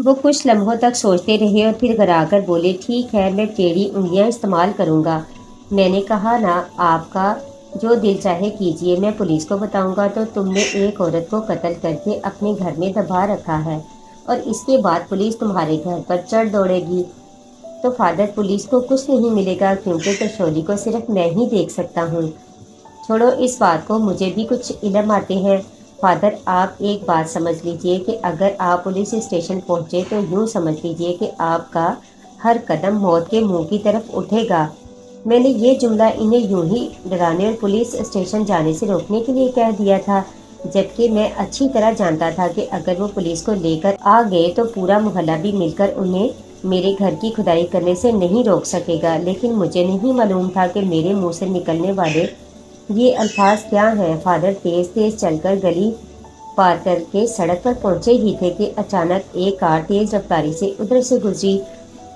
وہ کچھ لمحوں تک سوچتے رہے اور پھر گھبرا کر بولے، ٹھیک ہے، میں ٹیڑھی انگلیاں استعمال کروں گا۔ میں نے کہا، نا، آپ کا جو دل چاہے کیجیے، میں پولیس کو بتاؤں گا تو تم نے ایک عورت کو قتل کر کے اپنے گھر میں دبا رکھا ہے اور اس کے بعد پولیس تمہارے گھر پر چڑھ دوڑے گی تو فادر، پولیس کو کچھ نہیں ملے گا کیونکہ ترشولی کو صرف میں ہی دیکھ سکتا ہوں۔ چھوڑو اس بات کو، مجھے بھی کچھ علم آتے ہیں۔ فادر، آپ ایک بات سمجھ لیجئے کہ اگر آپ پولیس اسٹیشن پہنچے تو یوں سمجھ لیجئے کہ آپ کا ہر قدم موت کے منہ کی طرف اٹھے گا۔ میں نے یہ جملہ انہیں یوں ہی ڈرانے اور پولیس اسٹیشن جانے سے روکنے کے لیے کہہ دیا تھا، جبکہ میں اچھی طرح جانتا تھا کہ اگر وہ پولیس کو لے کر آ گئے تو پورا محلہ بھی مل کر انہیں میرے گھر کی کھدائی کرنے سے نہیں روک سکے گا۔ لیکن مجھے نہیں معلوم تھا کہ میرے منہ سے نکلنے والے یہ الفاظ کیا ہیں۔ فادر تیز تیز چل کر گلی پار کر کے سڑک پر پہنچے ہی تھے کہ اچانک ایک کار تیز رفتاری سے ادھر سے گزری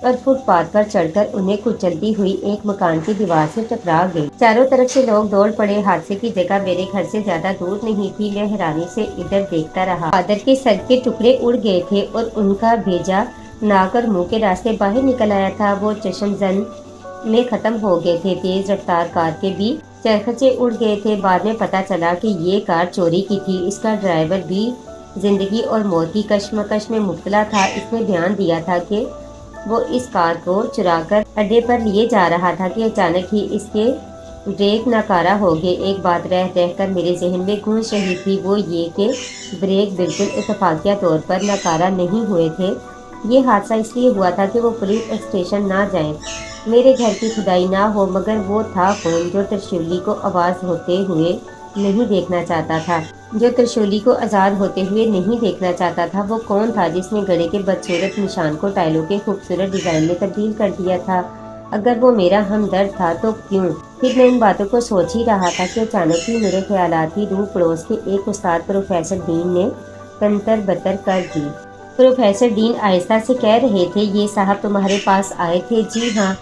اور فٹ پاتھ پر چڑھ کر انہیں کچلتی ہوئی ایک مکان کی دیوار سے ٹکرا گئی۔ چاروں طرف سے لوگ دوڑ پڑے۔ حادثے کی جگہ میرے گھر سے زیادہ دور نہیں تھی۔ میں حیرانی سے ادھر دیکھتا رہا۔ فادر کے سر کے ٹکڑے اڑ گئے تھے اور ان کا بھیجا ناک اور منہ کے راستے باہر نکل آیا تھا۔ وہ چشم زن میں ختم ہو گئے تھے۔ تیز رفتار کار کے بھی چرخچے اڑ گئے تھے۔ بعد میں پتہ چلا کہ یہ کار چوری کی تھی۔ اس کا ڈرائیور بھی زندگی اور موت کی کشمکش میں مبتلا تھا۔ اس نے بیان دیا تھا کہ وہ اس کار کو چرا کر اڈے پر لیے جا رہا تھا کہ اچانک ہی اس کے بریک ناکارہ ہو گئے۔ ایک بات رہ رہ کر میرے ذہن میں گونج رہی تھی، وہ یہ کہ بریک بالکل اتفاقیہ طور پر ناکارہ نہیں ہوئے تھے۔ یہ حادثہ اس لیے ہوا تھا کہ وہ پولیس اسٹیشن نہ جائیں، میرے گھر کی کھدائی نہ ہو۔ مگر وہ تھا کون جو ترشولی کو آزاد ہوتے ہوئے نہیں دیکھنا چاہتا تھا؟ وہ کون تھا جس نے گڑھے کے بدصورت نشان کو ٹائلوں کے خوبصورت ڈیزائن میں تبدیل کر دیا تھا؟ اگر وہ میرا ہمدرد تھا تو کیوں؟ پھر میں ان باتوں کو سوچ ہی رہا تھا کہ اچانک ہی میرے خیالات کی روح پڑوس کے ایک استاد پروفیسر ڈین نے تنتر بتر کر دی۔ پروفیسر ڈین آہستہ سے کہہ رہے تھے، یہ صاحب تمہارے پاس آئے تھے؟ جی ہاں،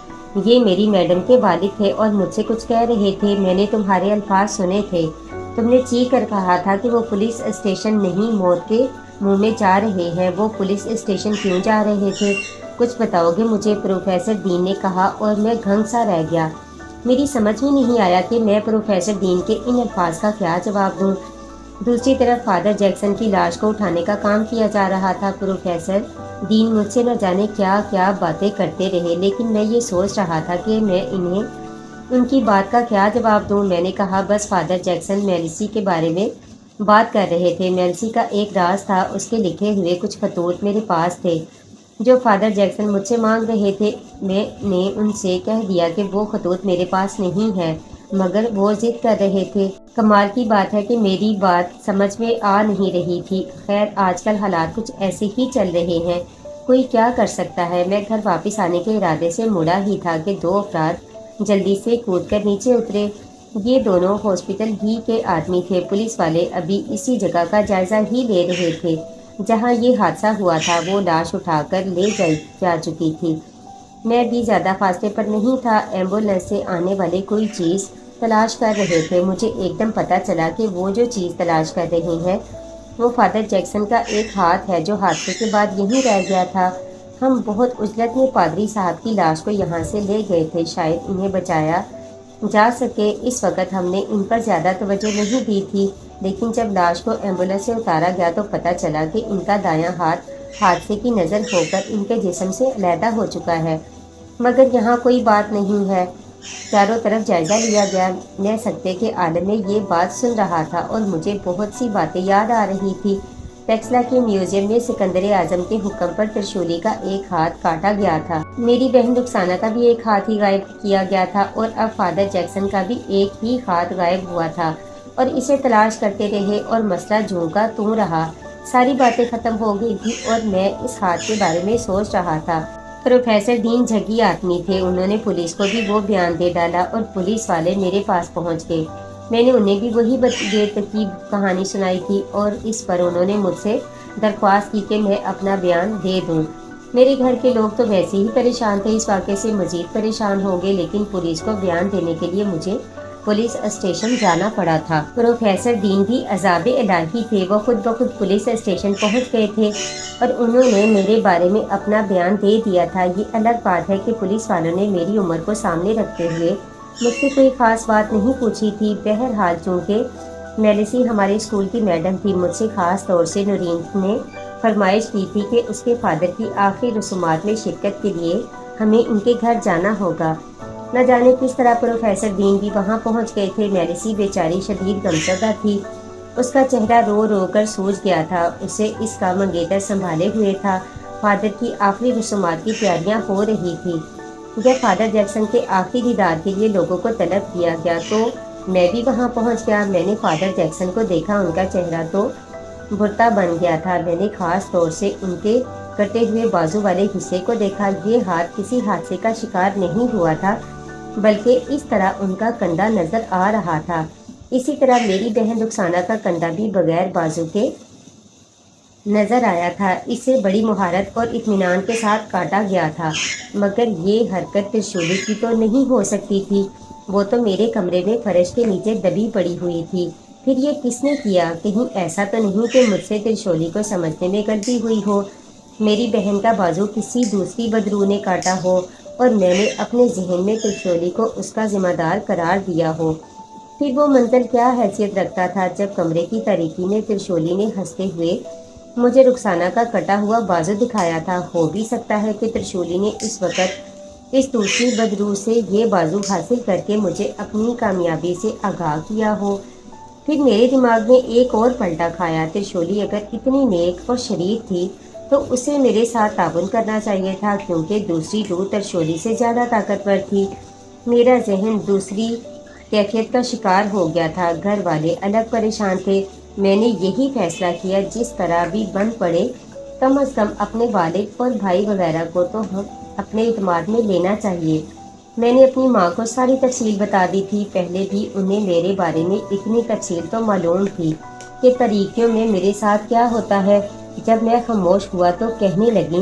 یہ میری میڈم کے والد تھے اور مجھ سے کچھ کہہ رہے تھے۔ میں نے تمہارے الفاظ سنے تھے، تم نے چیخ کر کہا تھا کہ وہ پولیس اسٹیشن نہیں، موت کے منہ میں جا رہے ہیں۔ وہ پولیس اسٹیشن کیوں جا رہے تھے؟ کچھ بتاؤ گے مجھے؟ پروفیسر ڈین نے کہا اور میں گھنگ سا رہ گیا۔ میری سمجھ میں نہیں آیا کہ میں پروفیسر ڈین کے ان الفاظ کا کیا جواب دوں۔ دوسری طرف فادر جیکسن کی لاش کو اٹھانے کا کام کیا جا رہا تھا۔ پروفیسر ڈین مجھ سے نہ جانے کیا کیا باتیں کرتے رہے، لیکن میں یہ سوچ رہا تھا کہ میں انہیں ان کی بات کا کیا جواب دوں۔ میں نے کہا، بس فادر جیکسن میلسی کے بارے میں بات کر رہے تھے۔ میلسی کا ایک راز تھا، اس کے لکھے ہوئے کچھ خطوط میرے پاس تھے جو فادر جیکسن مجھ سے مانگ رہے تھے۔ میں نے ان سے کہہ دیا کہ وہ خطوط میرے پاس نہیں ہیں، مگر وہ ضد کر رہے تھے۔ کمال کی بات ہے کہ میری بات سمجھ میں آ نہیں رہی تھی۔ خیر، آج کل حالات کچھ ایسے ہی چل رہے ہیں، کوئی کیا کر سکتا ہے۔ میں گھر واپس آنے کے ارادے سے مڑا ہی تھا کہ دو افراد جلدی سے کود کر نیچے اترے۔ یہ دونوں ہاسپٹل ہی کے آدمی تھے۔ پولیس والے ابھی اسی جگہ کا جائزہ ہی لے رہے تھے جہاں یہ حادثہ ہوا تھا۔ وہ لاش اٹھا کر لے جائی جا چکی تھی۔ میں بھی زیادہ فاصلے پر نہیں تھا۔ ایمبولینس سے آنے والے کوئی چیز تلاش کر رہے تھے۔ مجھے ایک دم پتہ چلا کہ وہ جو چیز تلاش کر رہے ہیں وہ فادر جیکسن کا ایک ہاتھ ہے جو حادثے کے بعد یہیں رہ گیا تھا۔ ہم بہت عجلت میں پادری صاحب کی لاش کو یہاں سے لے گئے تھے، شاید انہیں بچایا جا سکے۔ اس وقت ہم نے ان پر زیادہ توجہ نہیں دی تھی، لیکن جب لاش کو ایمبولینس سے اتارا گیا تو پتہ چلا کہ ان کا دایاں ہاتھ حادثے کی نظر ہو کر ان کے جسم سے علیحدہ ہو چکا ہے۔ مگر یہاں کوئی بات نہیں ہے۔ چاروں طرف جائزہ لیا گیا۔ میں سکتے کے عالم میں یہ بات سن رہا تھا اور مجھے بہت سی باتیں یاد آ رہی تھی۔ ٹیکسلا کے میوزیم میں سکندر اعظم کے حکم پر ترشولی کا ایک ہاتھ کاٹا گیا تھا۔ میری بہن رخسانہ کا بھی ایک ہاتھ ہی غائب کیا گیا تھا اور اب فادر جیکسن کا بھی ایک ہی ہاتھ غائب ہوا تھا اور اسے تلاش کرتے رہے اور مسئلہ جوں کا توں رہا۔ ساری باتیں ختم ہو گئی تھی اور میں اس ہاتھ کے بارے میں سوچ رہا تھا۔ پروفیسر ڈین جھگی آدمی تھے، انہوں نے پولیس کو بھی وہ بیان دے ڈالا اور پولیس والے میرے پاس پہنچ گئے۔ میں نے انہیں بھی وہی بے ترتیب کہانی سنائی تھی اور اس پر انہوں نے مجھ سے درخواست کی کہ میں اپنا بیان دے دوں۔ میرے گھر کے لوگ تو ویسے ہی پریشان تھے، اس واقعے سے مزید پریشان ہو گئے، لیکن پولیس کو بیان دینے کے لیے مجھے पुलिस स्टेशन जाना पड़ा था। प्रोफेसर डीन भी अजाब इलाही थे। वो खुद ब खुद पुलिस स्टेशन पहुंच गए थे और उन्होंने मेरे बारे में अपना बयान दे दिया था। ये अलग बात है कि पुलिस वालों ने मेरी उम्र को सामने रखते हुए मुझसे कोई ख़ास बात नहीं पूछी थी। बहरहाल चूँकि मेलिसी हमारे स्कूल की मैडम थी, मुझसे ख़ास तौर से नूरीन ने फरमाइश की थी कि उसके फादर की आखिरी रसूमात में शिरकत के लिए हमें उनके घर जाना होगा। न जाने किस तरह प्रोफेसर डीन भी वहां पहुंच गए थे। मेलिसी बेचारी शदीद गमज़दा थी। उसका चेहरा रो रो कर सूज गया था। उसे इसका मंगेतर संभाले हुए था। फादर की आखिरी रसूमात की तैयारियां हो रही थी। जब फादर जैक्सन के आखिरी दीदार के लिए लोगों को तलब किया गया तो मैं भी वहां पहुंच गया। मैंने फादर जैक्सन को देखा। उनका चेहरा तो भुरता बन गया था। मैंने खास तौर से उनके कटे हुए बाजू वाले हिस्से को देखा। ये हाथ किसी हादसे का शिकार नहीं हुआ था, बल्कि इस तरह उनका कंधा नजर आ रहा था। इसी तरह मेरी बहन रुखसाना का कंधा भी बगैर बाजू के नजर आया था। इसे बड़ी मुहारत और इत्मीनान के साथ काटा गया था, मगर ये हरकत त्रिशूली की तो नहीं हो सकती थी। वो तो मेरे कमरे में फर्श के नीचे दबी पड़ी हुई थी। फिर ये किसने किया? कहीं ऐसा तो नहीं कि मुझसे त्रिशूली को समझने में गलती हुई हो, मेरी बहन का बाजू किसी दूसरी बदरू ने काटा हो और मैंने अपने जहन में त्रिशूली को उसका जिम्मेदार करार दिया हो। फिर वो मंजर क्या हैसियत रखता था जब कमरे की तारीकी में त्रिशूली ने हंसते हुए मुझे रुखसाना का कटा हुआ बाजू दिखाया था। हो भी सकता है कि त्रिशूली ने इस वक्त इस दूसरी बदरू से ये बाजू हासिल करके मुझे अपनी कामयाबी से आगाह किया हो। फिर मेरे दिमाग में एक और पलटा खाया। त्रिशूली अगर इतनी नेक और शरीफ थी तो उसे मेरे साथ ताबन करना चाहिए था, क्योंकि दूसरी रूह त्रिशूली से ज़्यादा ताकतवर थी। मेरा जहन दूसरी कैफियत का शिकार हो गया था। घर वाले अलग परेशान थे। मैंने यही फैसला किया, जिस तरह भी बन पड़े कम अज़ कम अपने वालिद और भाई वगैरह को तो हम अपने इत्माद में लेना चाहिए। मैंने अपनी माँ को सारी तफसील बता दी थी। पहले भी उन्हें मेरे बारे में इतनी तफसील तो मालूम थी कि तरीक़ों में मेरे साथ क्या होता है। जब मैं खामोश हुआ तो कहने लगी,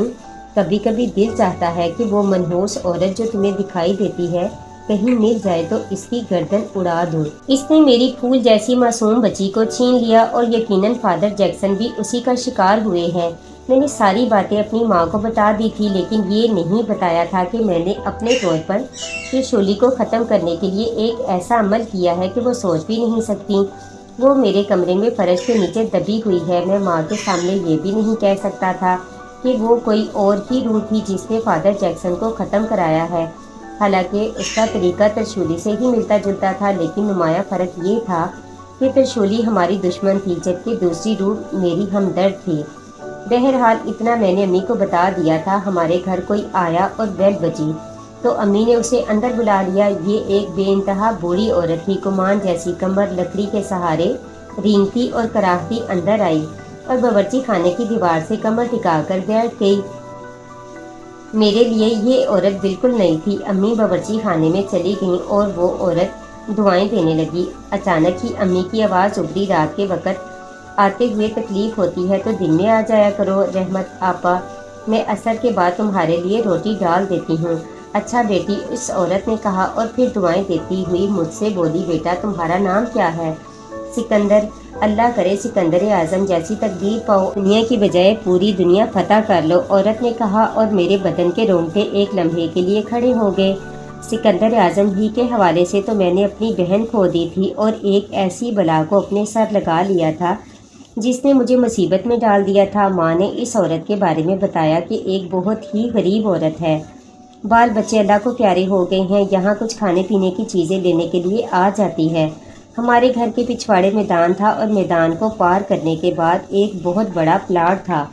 कभी कभी दिल चाहता है कि वो मनहूस औरत जो तुम्हें दिखाई देती है कहीं मिल जाए तो इसकी गर्दन उड़ा दूं। इसने मेरी फूल जैसी मासूम बच्ची को छीन लिया और यकीनन फादर जैक्सन भी उसी का शिकार हुए हैं। मैंने सारी बातें अपनी माँ को बता दी थी, लेकिन ये नहीं बताया था कि मैंने अपने तौर पर त्रिशूली को ख़त्म करने के लिए एक ऐसा अमल किया है कि वो सोच भी नहीं सकती। वो मेरे कमरे में फर्श के नीचे दबी हुई है। मैं माँ के सामने ये भी नहीं कह सकता था कि वो कोई और ही रूह थी जिसने फादर जैक्सन को ख़त्म कराया है। हालांकि उसका तरीका त्रिशूली से ही मिलता जुलता था, लेकिन नुमाया फ़र्क ये था कि त्रिशूली हमारी दुश्मन थी जबकि दूसरी रूह मेरी हमदर्द थी। बहरहाल इतना मैंने अम्मी को बता दिया था। हमारे घर कोई आया और बेल बजी तो अम्मी ने उसे अंदर बुला लिया। ये एक बेइंतहा बूढ़ी औरत थी, कुमान जैसी, कमर लकड़ी के सहारे रींगती और कराहती अंदर आई और बावर्ची खाने की दीवार से कमर टिकाकर बैठ गई। मेरे लिए ये औरत बिल्कुल नई थी। अम्मी बावर्ची खाने में चली गईं और वो औरत दुआएं देने लगी। अचानक ही अम्मी की आवाज़ उभरी, रात के वक़्त आते हुए तकलीफ़ होती है तो दिन में आ जाया करो। रहमत आपा, मैं असर के बाद तुम्हारे लिए रोटी डाल देती हूँ। अच्छा बेटी, इस औरत ने कहा और फिर दुआएं देती हुई मुझसे बोली, बेटा तुम्हारा नाम क्या है? सिकंदर। अल्लाह करे सिकंदर आज़म जैसी तकदीर पाओ, दुनिया की बजाय पूरी दुनिया फतह कर लो, औरत ने कहा और मेरे बदन के रोंगटे एक लम्हे के लिए खड़े हो गए। सिकंदर आज़म ही के हवाले से तो मैंने अपनी बहन खो दी थी और एक ऐसी बला को अपने सर लगा लिया था जिसने मुझे मुसीबत में डाल दिया था। माँ ने इस औरत के बारे में बताया कि एक बहुत ही गरीब औरत है। बाल बच्चे अल्लाह को प्यारे हो गए हैं। यहाँ कुछ खाने पीने की चीज़ें लेने के लिए आ जाती है। हमारे घर के पिछवाड़े मैदान था और मैदान को पार करने के बाद एक बहुत बड़ा प्लाट था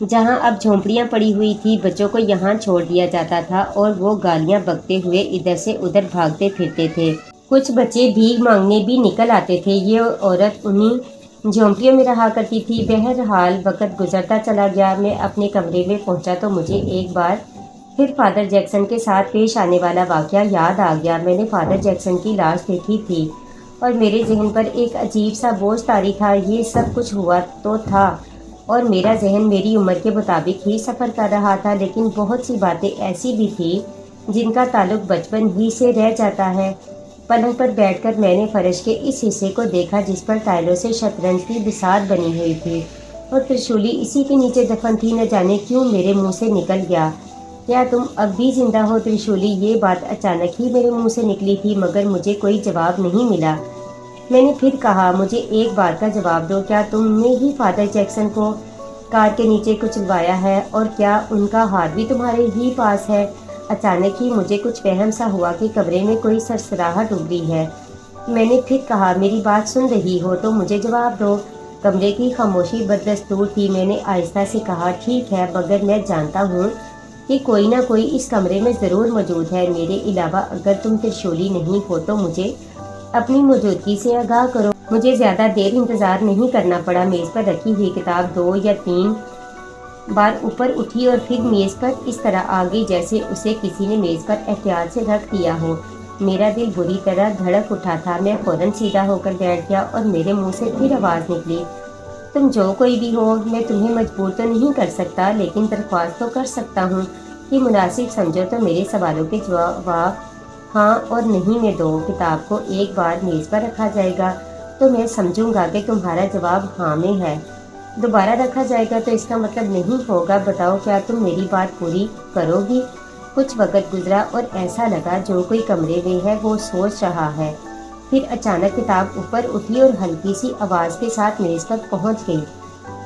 जहाँ अब झोंपड़ियाँ पड़ी हुई थी। बच्चों को यहाँ छोड़ दिया जाता था और वो गालियाँ बकते हुए इधर से उधर भागते फिरते थे। कुछ बच्चे भीख मांगने भी निकल आते थे। ये औरत उन्हीं झोंपड़ियों में रहा करती थी। बहरहाल वक़्त गुजरता चला गया। मैं अपने कमरे में पहुँचा तो मुझे एक बार फिर फादर जैक्सन के साथ पेश आने वाला वाक़या याद आ गया। मैंने फादर जैक्सन की लाश देखी थी और मेरे जहन पर एक अजीब सा बोझ तारी था। ये सब कुछ हुआ तो था और मेरा जहन मेरी उम्र के मुताबिक ही सफ़र कर रहा था, लेकिन बहुत सी बातें ऐसी भी थी जिनका ताल्लुक बचपन ही से रह जाता है। पलंग पर बैठकर मैंने फर्श के इस हिस्से को देखा जिस पर टाइलों से शतरंज की बिसात बनी हुई थी और त्रिशूली इसी के नीचे दफन थी। न जाने क्यों मेरे मुंह से निकल गया, क्या तुम अब भी जिंदा हो त्रिशूली? ये बात अचानक ही मेरे मुंह से निकली थी, मगर मुझे कोई जवाब नहीं मिला। मैंने फिर कहा, मुझे एक बात का जवाब दो, क्या तुमने ही फादर जैक्सन को कार के नीचे कुचलवाया है और क्या उनका हाथ भी तुम्हारे ही पास है? अचानक ही मुझे कुछ वहम सा हुआ कि कमरे में कोई सरसराहट उभरी है। मैंने फिर कहा, मेरी बात सुन रही हो तो मुझे जवाब दो। कमरे की खामोशी बदस्तूर थी। मैंने आहिस्ता से कहा, ठीक है, मगर मैं जानता हूँ कि कोई ना कोई इस कमरे में ज़रूर मौजूद है मेरे अलावा। अगर तुम त्रिशूली नहीं हो तो मुझे अपनी मौजूदगी से आगाह करो। मुझे ज़्यादा देर इंतज़ार नहीं करना पड़ा। मेज़ पर रखी हुई किताब 2 या 3 बार ऊपर उठी और फिर मेज़ पर इस तरह आ गई जैसे उसे किसी ने मेज़ पर एहतियात से रख दिया हो। मेरा दिल बुरी तरह धड़क उठा था। मैं फौरन सीधा होकर बैठ गया और मेरे मुंह से फिर आवाज़ निकली, तुम जो कोई भी हो, मैं तुम्हें मजबूर तो नहीं कर सकता, लेकिन दरख्वास्त तो कर सकता हूँ कि मुनासिब समझो तो मेरे सवालों के जवाब हाँ और नहीं में दो। किताब को एक बार मेज़ पर रखा जाएगा तो मैं समझूंगा कि तुम्हारा जवाब हाँ में है। दोबारा रखा जाएगा तो इसका मतलब नहीं होगा। बताओ, क्या तुम मेरी बात पूरी करोगी? कुछ वक्त गुजरा और ऐसा लगा जो कोई कमरे में है वो सोच रहा है। फिर अचानक किताब ऊपर उठी और हल्की सी आवाज़ के साथ मेज़ पर पहुंच गई।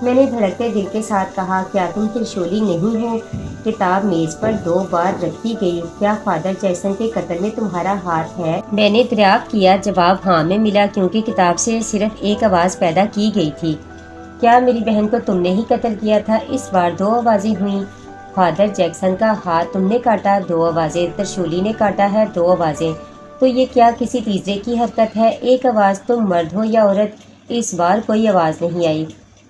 मैंने धड़कते दिल के साथ कहा, क्या तुम त्रिशूली नहीं हो? किताब मेज़ पर 2 बार रखी गई। क्या फादर जैक्सन के कत्ल में तुम्हारा हाथ है? मैंने दरियाफ्त किया। जवाब हाँ में मिला, क्योंकि किताब से सिर्फ एक आवाज़ पैदा की गई थी। क्या मेरी बहन को तुमने ही कत्ल किया था? इस बार 2 आवाज़ें हुईं। फादर जैक्सन का हाथ तुमने काटा? 2 आवाज़ें। त्रिशूली ने काटा है? 2 आवाज़ें। तो ये क्या किसी तीसरे की हरकत है? एक आवाज़। तुम मर्द हो या औरत? इस बार कोई आवाज़ नहीं आई।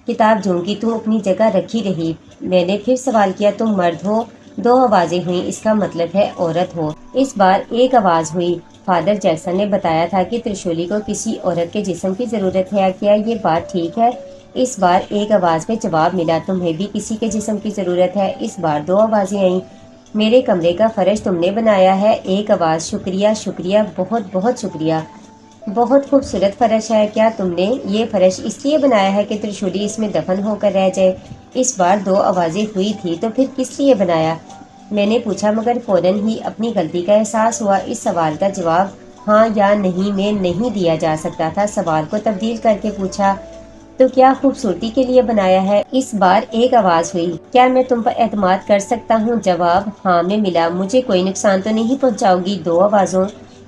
किताब झूमकी, तुम अपनी जगह रखी रही। मैंने फिर सवाल किया, तुम मर्द हो? 2 आवाज़ें हुई, इसका मतलब है औरत हो। इस बार एक आवाज़ हुई। फादर जैक्सन ने बताया था कि त्रिशूली को किसी औरत के जिस्म की ज़रूरत है। क्या ये बात ठीक है? इस बार एक आवाज़ में जवाब मिला, तुम्हें भी किसी के जिस्म की ज़रूरत है। इस बार 2 आवाज़ें आईं। मेरे कमरे का फर्श तुमने बनाया है? एक आवाज़। शुक्रिया शुक्रिया, बहुत बहुत शुक्रिया। बहुत खूबसूरत फर्श है। क्या तुमने ये फर्श इसलिए बनाया है कि त्रिशूली इसमें दफन होकर रह जाए? इस बार 2 आवाज़ें हुई थी। तो फिर किस लिए बनाया? मैंने पूछा, मगर फौरन ही अपनी गलती का एहसास हुआ। इस सवाल का जवाब हाँ या नहीं में नहीं दिया जा सकता था। सवाल को तब्दील करके पूछा, तो क्या खूबसूरती के लिए बनाया है? इस बार एक आवाज़ हुई, क्या मैं तुम पर एतमाद कर सकता हूँ? जवाब हाँ में मिला। मुझे कोई नुकसान तो नहीं पहुँचाओगी? 2 आवाज़ों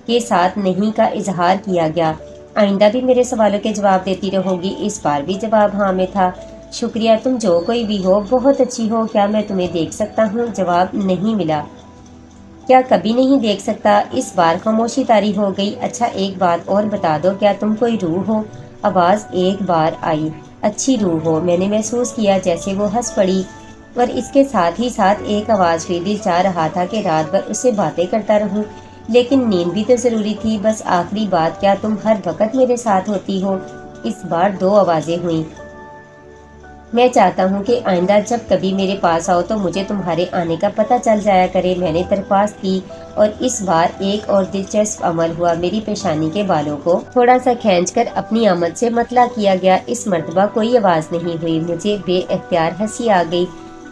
के साथ नहीं का इजहार किया गया। आइंदा भी मेरे सवालों के जवाब देती रहोगी? इस बार भी जवाब हाँ में था। शुक्रिया, तुम जो कोई भी हो, बहुत अच्छी हो। क्या मैं तुम्हें देख सकता हूँ? जवाब नहीं मिला। क्या कभी नहीं देख सकता? इस बार खामोशी तारी हो गई। अच्छा, एक बात और बता दो, क्या तुम कोई रूह हो? आवाज़ एक बार आई, अच्छी रूह हो। मैंने महसूस किया जैसे वो हंस पड़ी और इसके साथ ही साथ एक आवाज़ हुई। दिल चाह रहा था कि रात भर उससे बातें करता रहूं, लेकिन नींद भी तो ज़रूरी थी। बस आखिरी बात, क्या तुम हर वक्त मेरे साथ होती हो? इस बार 2 आवाज़ें हुईं। मैं चाहता हूँ कि आइंदा जब कभी मेरे पास आओ तो मुझे तुम्हारे आने का पता चल जाया करे। मैंने दरख्वास्त की और इस बार एक और दिलचस्प अमल हुआ। मेरी पेशानी के बालों को थोड़ा सा खींचकर अपनी आमद से मतला किया गया। इस मर्तबा कोई आवाज़ नहीं हुई। मुझे बेइख्तियार हंसी आ गई।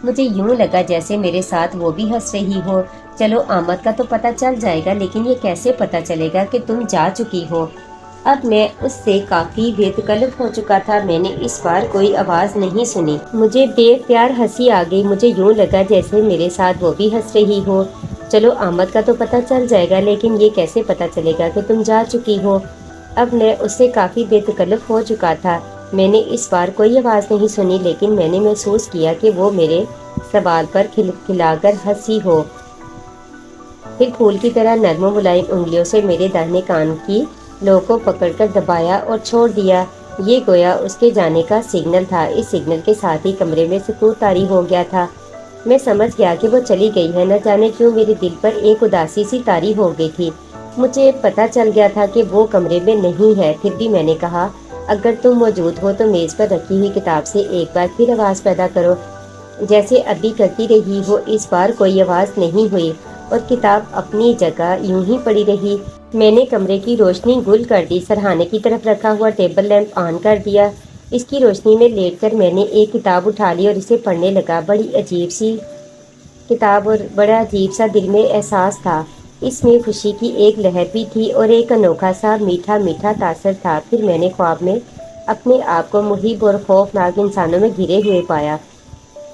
मुझे यूं लगा जैसे मेरे साथ वो भी हंस रही हो। चलो, आमद का तो पता चल जाएगा, लेकिन ये कैसे पता चलेगा कि तुम जा चुकी हो? अब मैं उससे काफ़ी बेतकल्लुफ़ हो चुका था। मैंने इस बार कोई आवाज़ नहीं सुनी। मुझे बेख्तियार हंसी आ गई। मुझे यूं लगा जैसे मेरे साथ वो भी हंस रही हो। चलो, आमद का तो पता चल जाएगा, लेकिन ये कैसे पता चलेगा कि तुम जा चुकी हो? अब मैं उससे काफ़ी बेतकल्लुफ़ हो चुका था। मैंने इस बार कोई आवाज़ नहीं सुनी, लेकिन मैंने महसूस किया कि वो मेरे सवाल पर खिलखिलाकर हंसी हो। फिर फूल की तरह नर्म मुलायम उंगलियों से मेरे दाहिने कान की लो को पकड़कर दबाया और छोड़ दिया। ये गोया उसके जाने का सिग्नल था। इस सिग्नल के साथ ही कमरे में सुकून तारी हो गया था। मैं समझ गया कि वो चली गई है। न जाने क्यों मेरे दिल पर एक उदासी सी तारी हो गई थी। मुझे पता चल गया था कि वो कमरे में नहीं है। फिर भी मैंने कहा, अगर तुम मौजूद हो तो मेज़ पर रखी हुई किताब से एक बार फिर आवाज़ पैदा करो, जैसे अभी करती रही हो। इस बार कोई आवाज़ नहीं हुई और किताब अपनी जगह यूं ही पड़ी रही। میں نے کمرے کی روشنی گل کر دی، سرہانے کی طرف رکھا ہوا ٹیبل لیمپ آن کر دیا۔ اس کی روشنی میں لیٹ کر میں نے ایک کتاب اٹھا لی اور اسے پڑھنے لگا۔ بڑی عجیب سی کتاب اور بڑا عجیب سا دل میں احساس تھا۔ اس میں خوشی کی ایک لہر بھی تھی اور ایک انوکھا سا میٹھا میٹھا تاثر تھا۔ پھر میں نے خواب میں اپنے آپ کو محب اور خوفناک انسانوں میں گھرے ہوئے پایا،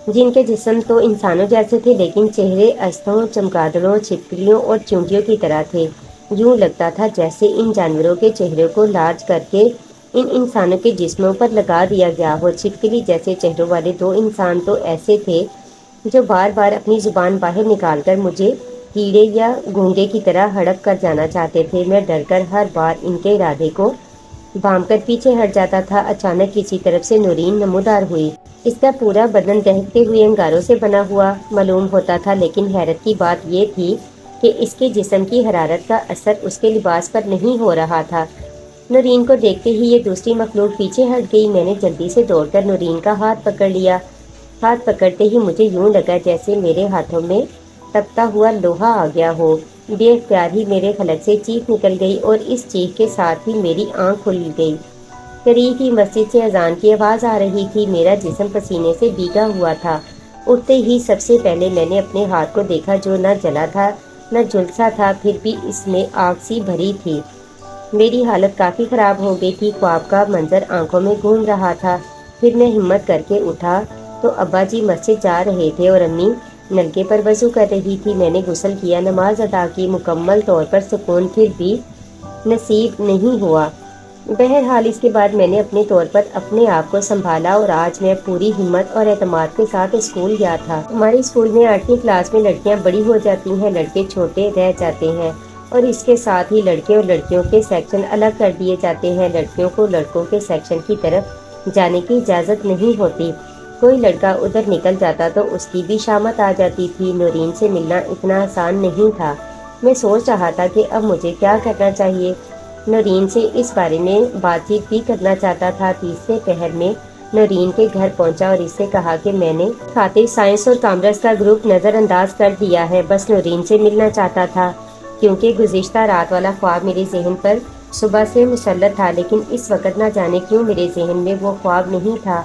جن کے جسم تو انسانوں جیسے تھے لیکن چہرے استوں، چمگادڑوں، چھپکلیوں اور چونٹیوں کی طرح تھے۔ یوں لگتا تھا جیسے ان جانوروں کے چہروں کو لارج کر کے ان انسانوں کے جسموں پر لگا دیا گیا ہو۔ چھپکلی جیسے چہروں والے دو انسان تو ایسے تھے جو بار بار اپنی زبان باہر نکال کر مجھے کیڑے یا گونگے کی طرح ہڑپ کر جانا چاہتے تھے۔ میں ڈر کر ہر بار ان کے ارادے کو بام کر پیچھے ہٹ جاتا تھا۔ اچانک کسی طرف سے نورین نمودار ہوئی۔ اس کا پورا بدن دہکتے ہوئے انگاروں سے بنا ہوا معلوم ہوتا تھا، لیکن حیرت کی بات یہ تھی کہ اس کے جسم کی حرارت کا اثر اس کے لباس پر نہیں ہو رہا تھا۔ نورین کو دیکھتے ہی یہ دوسری مخلوق پیچھے ہٹ گئی۔ میں نے جلدی سے دوڑ کر نورین کا ہاتھ پکڑ لیا۔ ہاتھ پکڑتے ہی مجھے یوں لگا جیسے میرے ہاتھوں میں تپتا ہوا لوہا آ گیا ہو۔ بے اختیار ہی میرے حلق سے چیخ نکل گئی اور اس چیخ کے ساتھ ہی میری آنکھ کھل گئی۔ قریب ہی مسجد سے اذان کی آواز آ رہی تھی۔ میرا جسم پسینے سے بھیگا ہوا تھا۔ اٹھتے ہی سب سے پہلے میں نے اپنے ہاتھ کو دیکھا جو نہ جلا تھا نہ جھلسا تھا، پھر بھی اس میں آگ سی بھری تھی۔ میری حالت کافی خراب ہو گئی تھی۔ خواب کا منظر آنکھوں میں گھوم رہا تھا۔ پھر میں ہمت کر کے اٹھا تو ابا جی مسجد جا رہے تھے اور امی نلکے پر وضو کر رہی تھی۔ میں نے غسل کیا، نماز ادا کی، مکمل طور پر سکون پھر بھی نصیب نہیں ہوا۔ بہرحال اس کے بعد میں نے اپنے طور پر اپنے آپ کو سنبھالا اور آج میں پوری ہمت اور اعتماد کے ساتھ اسکول گیا تھا۔ ہمارے اسکول میں 8ویں کلاس میں لڑکیاں بڑی ہو جاتی ہیں، لڑکے چھوٹے رہ جاتے ہیں، اور اس کے ساتھ ہی لڑکے اور لڑکیوں کے سیکشن الگ کر دیے جاتے ہیں۔ لڑکیوں کو لڑکوں کے سیکشن کی طرف جانے کی اجازت نہیں ہوتی۔ کوئی لڑکا ادھر نکل جاتا تو اس کی بھی شامت آ جاتی تھی۔ نورین سے ملنا اتنا آسان نہیں تھا۔ میں سوچ رہا تھا کہ اب مجھے کیا کرنا چاہیے۔ نورین سے اس بارے میں بات چیت بھی کرنا چاہتا تھا۔ تیسرے پہر میں نورین کے گھر پہنچا اور اس سے کہا کہ میں نے خاطر سائنس اور کامرس کا گروپ نظر انداز کر دیا ہے، بس نورین سے ملنا چاہتا تھا، کیونکہ گزشتہ رات والا خواب میرے ذہن پر صبح سے مسلط تھا، لیکن اس وقت نہ جانے کیوں میرے ذہن میں وہ خواب نہیں تھا۔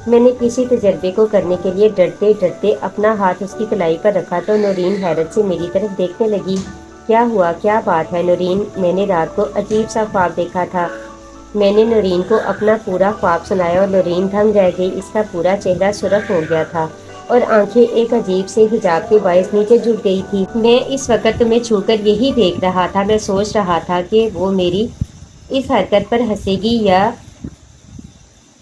میں نے کسی تجربے کو کرنے کے لیے ڈرتے ڈرتے اپنا ہاتھ اس کی کلائی پر رکھا تو نورین حیرت سے میری طرف دیکھنے لگی۔ کیا ہوا؟ کیا بات ہے نورین؟ میں نے رات کو عجیب سا خواب دیکھا تھا۔ میں نے نورین کو اپنا پورا خواب سنایا اور نورین دھنگ رہ گئی۔ اس کا پورا چہرہ سرخ ہو گیا تھا اور آنکھیں ایک عجیب سے حجاب کے باعث نیچے جھک گئی تھی۔ میں اس وقت تمہیں چھو کر یہی دیکھ رہا تھا۔ میں سوچ رہا تھا کہ وہ میری اس حرکت پر ہنسے گی یا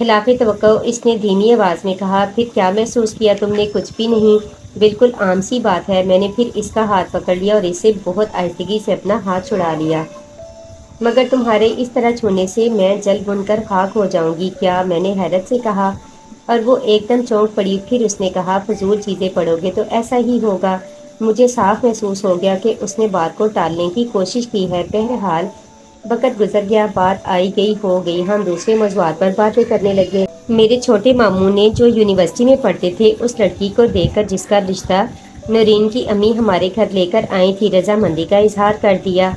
خلاف توقع اس نے دھیمی آواز میں کہا۔ پھر کیا محسوس کیا تم نے؟ کچھ بھی نہیں، بالکل عام سی بات ہے۔ میں نے پھر اس کا ہاتھ پکڑ لیا اور اسے بہت آہستگی سے اپنا ہاتھ چھڑا لیا۔ مگر تمہارے اس طرح چھونے سے میں جل بن کر خاک ہو جاؤں گی کیا؟ میں نے حیرت سے کہا اور وہ ایک دم چونک پڑی۔ پھر اس نے کہا فضول چیزیں پڑھو گے تو ایسا ہی ہوگا۔ مجھے صاف محسوس ہو گیا کہ اس نے بات کو ٹالنے کی کوشش کی ہے۔ بہرحال وقت گزر گیا، بات آئی گئی ہو گئی، ہم دوسرے موضوعات پر باتیں کرنے لگے۔ میرے چھوٹے ماموں نے جو یونیورسٹی میں پڑھتے تھے اس لڑکی کو دیکھ کر جس کا رشتہ نورین کی امی ہمارے گھر لے کر آئی تھی رضامندی کا اظہار کر دیا،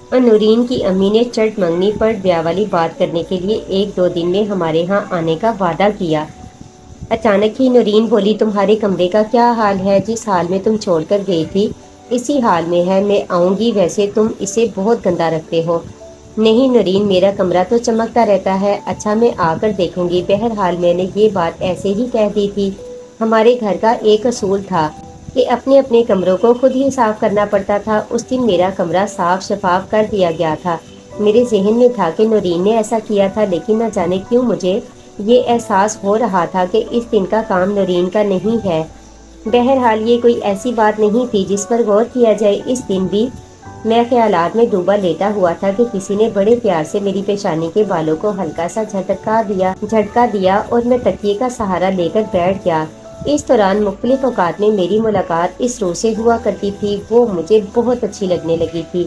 اور نورین کی امی نے چٹ منگنی پر بیاہ والی بات کرنے کے لیے 1-2 دن میں ہمارے ہاں آنے کا وعدہ کیا۔ اچانک ہی نورین بولی تمہارے کمرے کا کیا حال ہے؟ جس حال میں تم چھوڑ کر گئی تھی اسی حال میں ہے، میں آؤں گی، ویسے تم اسے بہت گندا رکھتے ہو۔ نہیں نورین، میرا کمرہ تو چمکتا رہتا ہے۔ اچھا میں آ کر دیکھوں گی۔ بہرحال میں نے یہ بات ایسے ہی کہہ دی تھی۔ ہمارے گھر کا ایک اصول تھا کہ اپنے اپنے کمروں کو خود ہی صاف کرنا پڑتا تھا۔ اس دن میرا کمرہ صاف شفاف کر دیا گیا تھا۔ میرے ذہن میں تھا کہ نورین نے ایسا کیا تھا، لیکن نہ جانے کیوں مجھے یہ احساس ہو رہا تھا کہ اس دن کا کام نورین کا نہیں ہے۔ بہرحال یہ کوئی ایسی بات نہیں تھی جس پر غور کیا جائے۔ اس دن بھی میں خیالات میں ڈوبا لیٹا ہوا تھا کہ کسی نے بڑے پیار سے میری پیشانی کے بالوں کو ہلکا سا جھٹکا دیا اور میں تکیے کا سہارا لے کر بیٹھ گیا۔ اس دوران مختلف اوقات میں میری ملاقات اس روح سے ہوا کرتی تھی، وہ مجھے بہت اچھی لگنے لگی تھی۔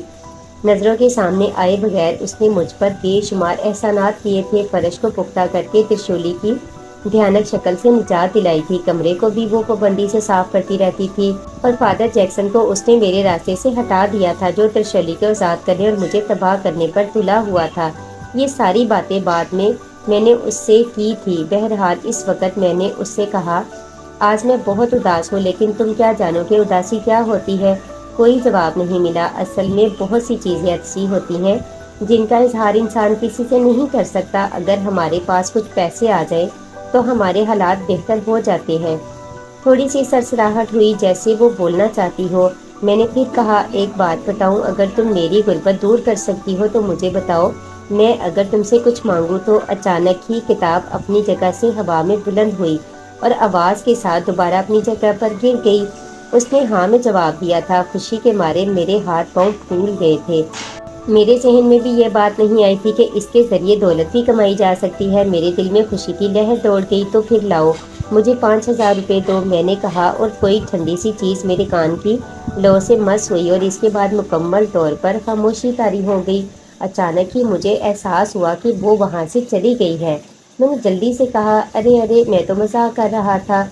نظروں کے سامنے آئے بغیر اس نے مجھ پر بے شمار احسانات کیے تھے۔ فرش کو پختہ کر کے ترشولی کی भयानक शक्ल से निजात दिलाई थी। कमरे को भी वो पाबंदी से साफ करती रहती थी और फादर जैक्सन को उसने मेरे रास्ते से हटा दिया था, जो त्रिशैली को आज़ाद करने और मुझे तबाह करने पर तुला हुआ था। ये सारी बातें बाद में मैंने उससे की थी। बहरहाल इस वक्त मैंने उससे कहा, आज मैं बहुत उदास हूँ, लेकिन तुम क्या जानो कि उदासी क्या होती है। कोई जवाब नहीं मिला। असल में बहुत सी चीज़ें ऐसी होती हैं जिनका इजहार इंसान किसी से नहीं कर सकता। अगर हमारे पास कुछ पैसे आ जाए तो हमारे हालात बेहतर हो जाते हैं। थोड़ी सी सरसराहट हुई, जैसे वो बोलना चाहती हो। मैंने फिर कहा, एक बात बताऊं, अगर तुम मेरी गुर्बत दूर कर सकती हो तो मुझे बताओ। मैं अगर तुमसे कुछ मांगूं तो अचानक ही किताब अपनी जगह से हवा में बुलंद हुई और आवाज़ के साथ दोबारा अपनी जगह पर गिर गई। उसने हाँ में जवाब दिया था। खुशी के मारे मेरे हाथ पांव फूल गए थे। मेरे जहन में भी यह बात नहीं आई थी कि इसके जरिए दौलत भी कमाई जा सकती है। मेरे दिल में खुशी की लहर दौड़ गई। तो फिर लाओ, मुझे 5,000 रुपये दो, मैंने कहा, और कोई ठंडी सी चीज़ मेरे कान की लौ से मस हुई और इसके बाद मुकम्मल तौर पर खामोशी तारी हो गई। अचानक ही मुझे एहसास हुआ कि वो वहाँ से चली गई है। मैंने जल्दी से कहा, अरे अरे, मैं तो मजाक कर रहा था।